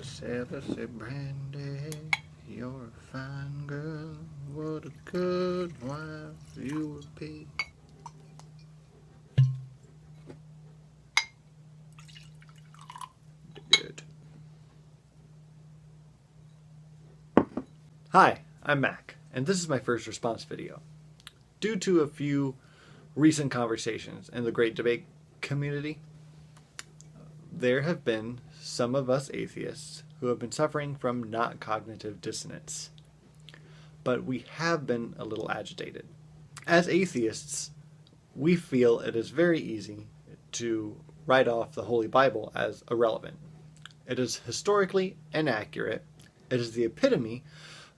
say, Brandy, you're a fine girl. What a good wife you would be. Good. Hi, I'm Mac, and this is my first response video. Due to a few recent conversations in the Great Debate community, there have been some of us atheists who have been suffering from not cognitive dissonance. But we have been a little agitated. As atheists, we feel it is very easy to write off the Holy Bible as irrelevant. It is historically inaccurate, it is the epitome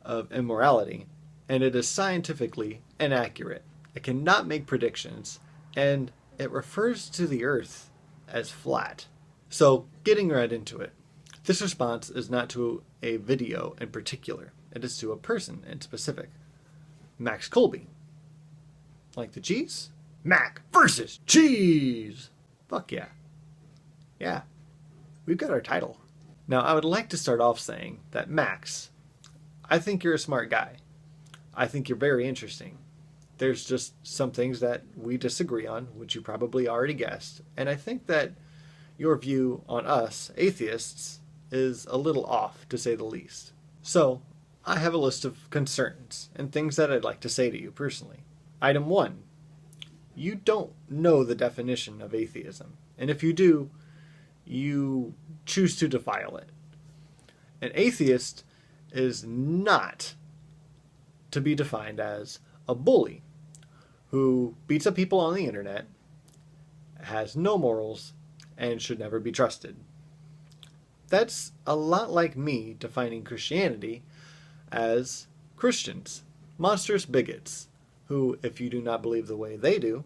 of immorality, and it is scientifically inaccurate. It cannot make predictions, and it refers to the earth as flat. So, getting right into it, this response is not to a video in particular. It is to a person in specific. Max Kolbe. Like the cheese? Mac versus cheese! Fuck yeah. Yeah. We've got our title. Now, I would like to start off saying that Max, I think you're a smart guy. I think you're very interesting. There's just some things that we disagree on, which you probably already guessed, and I think that your view on us, atheists, is a little off, to say the least. So, I have a list of concerns and things that I'd like to say to you personally. Item 1. You don't know the definition of atheism, and if you do, you choose to defile it. An atheist is not to be defined as a bully who beats up people on the internet, has no morals, and should never be trusted. That's a lot like me defining Christianity as Christians, monstrous bigots, who, if you do not believe the way they do,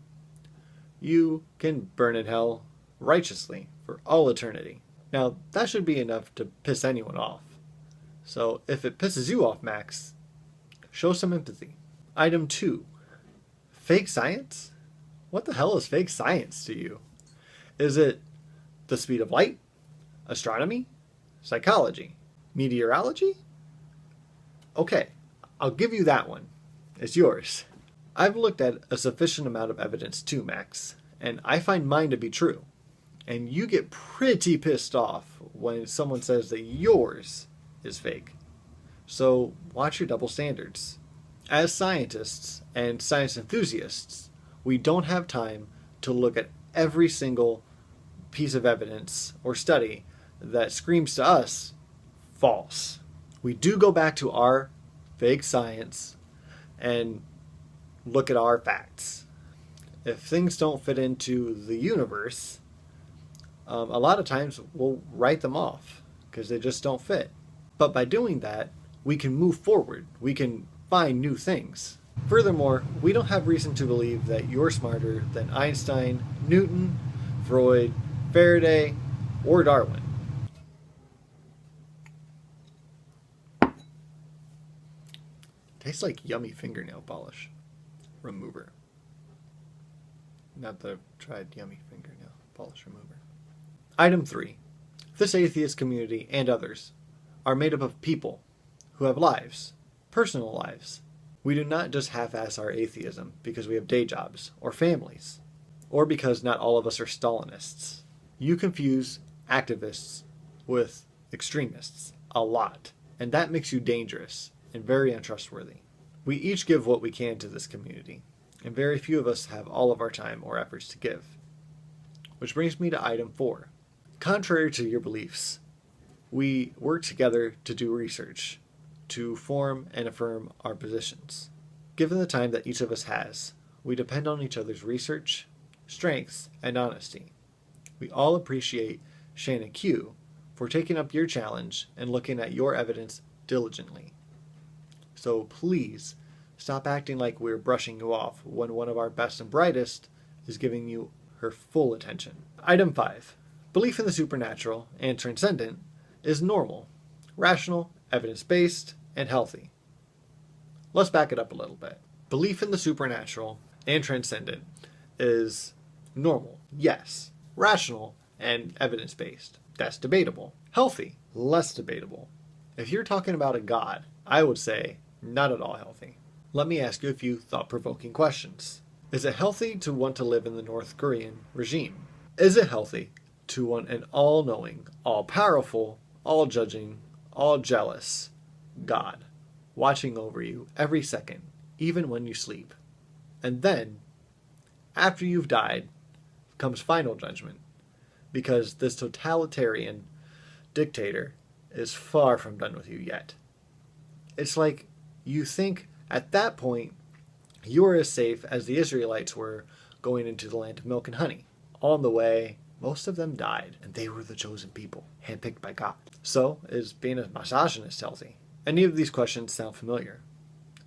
you can burn in hell righteously for all eternity. Now, that should be enough to piss anyone off. So, if it pisses you off, Max, show some empathy. Item 2. Fake science? What the hell is fake science to you? Is it the speed of light? Astronomy? Psychology? Meteorology? Okay, I'll give you that one. It's yours. I've looked at a sufficient amount of evidence too, Max, and I find mine to be true. And you get pretty pissed off when someone says that yours is fake. So watch your double standards. As scientists and science enthusiasts, we don't have time to look at every single piece of evidence or study that screams to us false. We do go back to our fake science and look at our facts. If things don't fit into the universe, a lot of times we'll write them off because they just don't fit. But by doing that, we can move forward. We can find new things. Furthermore, we don't have reason to believe that you're smarter than Einstein, Newton, Freud, Faraday, or Darwin. Tastes like yummy fingernail polish remover. Not that I've tried yummy fingernail polish remover. Item 3. This atheist community and others are made up of people who have lives, personal lives. We do not just half-ass our atheism because we have day jobs or families, or because not all of us are Stalinists. You confuse activists with extremists a lot, and that makes you dangerous and very untrustworthy. We each give what we can to this community, and very few of us have all of our time or efforts to give. Which brings me to item 4. Contrary to your beliefs, we work together to do research, to form and affirm our positions. Given the time that each of us has, we depend on each other's research, strengths, and honesty. We all appreciate Shannon Q for taking up your challenge and looking at your evidence diligently. So please, stop acting like we're brushing you off when one of our best and brightest is giving you her full attention. Item 5. Belief in the supernatural and transcendent is normal, rational, evidence-based, and healthy. Let's back it up a little bit. Belief in the supernatural and transcendent is normal, yes, rational, and evidence-based. That's debatable. Healthy? Less debatable. If you're talking about a god, I would say not at all healthy. Let me ask you a few thought-provoking questions. Is it healthy to want to live in the North Korean regime? Is it healthy to want an all-knowing, all-powerful, all-judging, all-jealous God watching over you every second, even when you sleep? And then, after you've died, comes final judgment, because this totalitarian dictator is far from done with you yet. It's like you think at that point you are as safe as the Israelites were going into the land of milk and honey. On the way, most of them died, and they were the chosen people, handpicked by God. So, is being a misogynist healthy? Any of these questions sound familiar?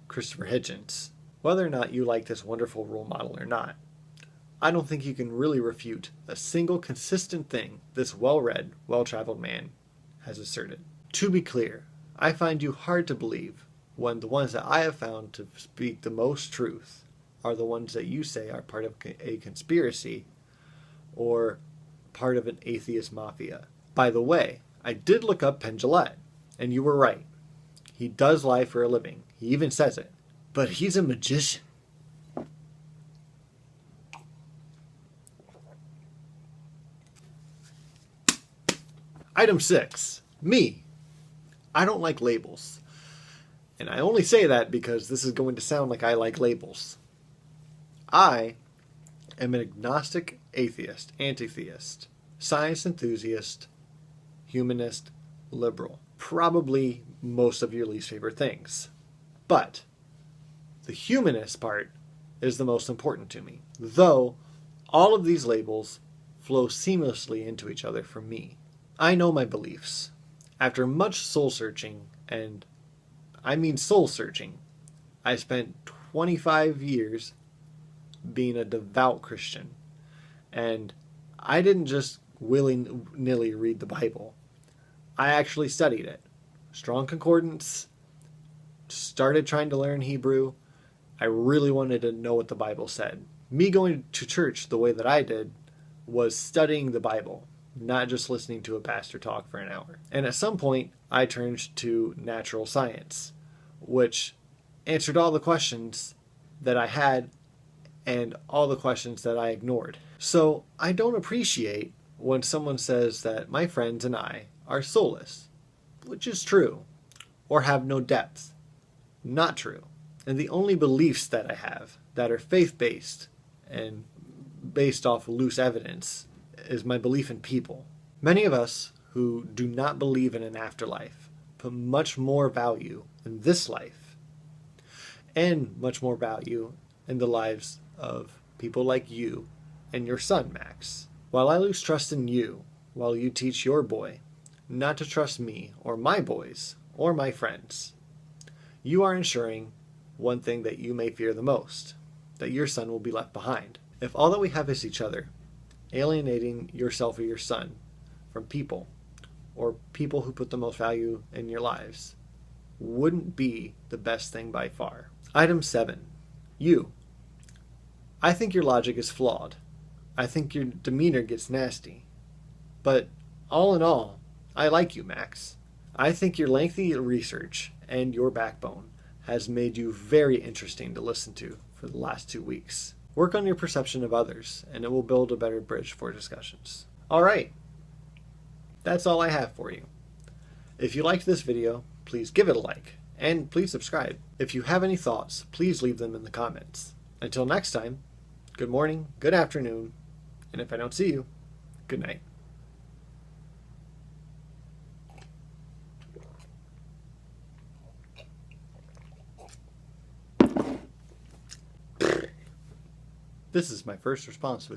Christopher Hitchens. Whether or not you like this wonderful role model or not, I don't think you can really refute a single consistent thing this well-read, well-traveled man has asserted. To be clear, I find you hard to believe when the ones that I have found to speak the most truth are the ones that you say are part of a conspiracy or part of an atheist mafia. By the way, I did look up Penn Jillette, and you were right. He does lie for a living. He even says it. But he's a magician. Item 6. Me. I don't like labels. And I only say that because this is going to sound like I like labels. I am an agnostic atheist, anti-theist, science enthusiast, humanist, liberal. Probably most of your least favorite things. But the humanist part is the most important to me, though all of these labels flow seamlessly into each other for me. I know my beliefs. After much soul-searching, and I mean soul-searching, I spent 25 years being a devout Christian. And I didn't just willy-nilly read the Bible. I actually studied it. Strong concordance, started trying to learn Hebrew. I really wanted to know what the Bible said. Me going to church the way that I did was studying the Bible, not just listening to a pastor talk for an hour. And at some point, I turned to natural science, which answered all the questions that I had and all the questions that I ignored. So I don't appreciate when someone says that my friends and I are soulless, which is true, or have no depth. Not true. And the only beliefs that I have that are faith-based and based off loose evidence is my belief in people. Many of us who do not believe in an afterlife put much more value in this life and much more value in the lives of people like you and your son, Max. While I lose trust in you, while you teach your boy not to trust me or my boys or my friends, you are ensuring one thing that you may fear the most, that your son will be left behind. If all that we have is each other, alienating yourself or your son from people, or people who put the most value in your lives, wouldn't be the best thing by far. Item 7. You. I think your logic is flawed. I think your demeanor gets nasty. But all in all, I like you, Max. I think your lengthy research and your backbone has made you very interesting to listen to for the last 2 weeks. Work on your perception of others, and it will build a better bridge for discussions. All right. That's all I have for you. If you liked this video, please give it a like, and please subscribe. If you have any thoughts, please leave them in the comments. Until next time, good morning, good afternoon, and if I don't see you, good night. This is my first response.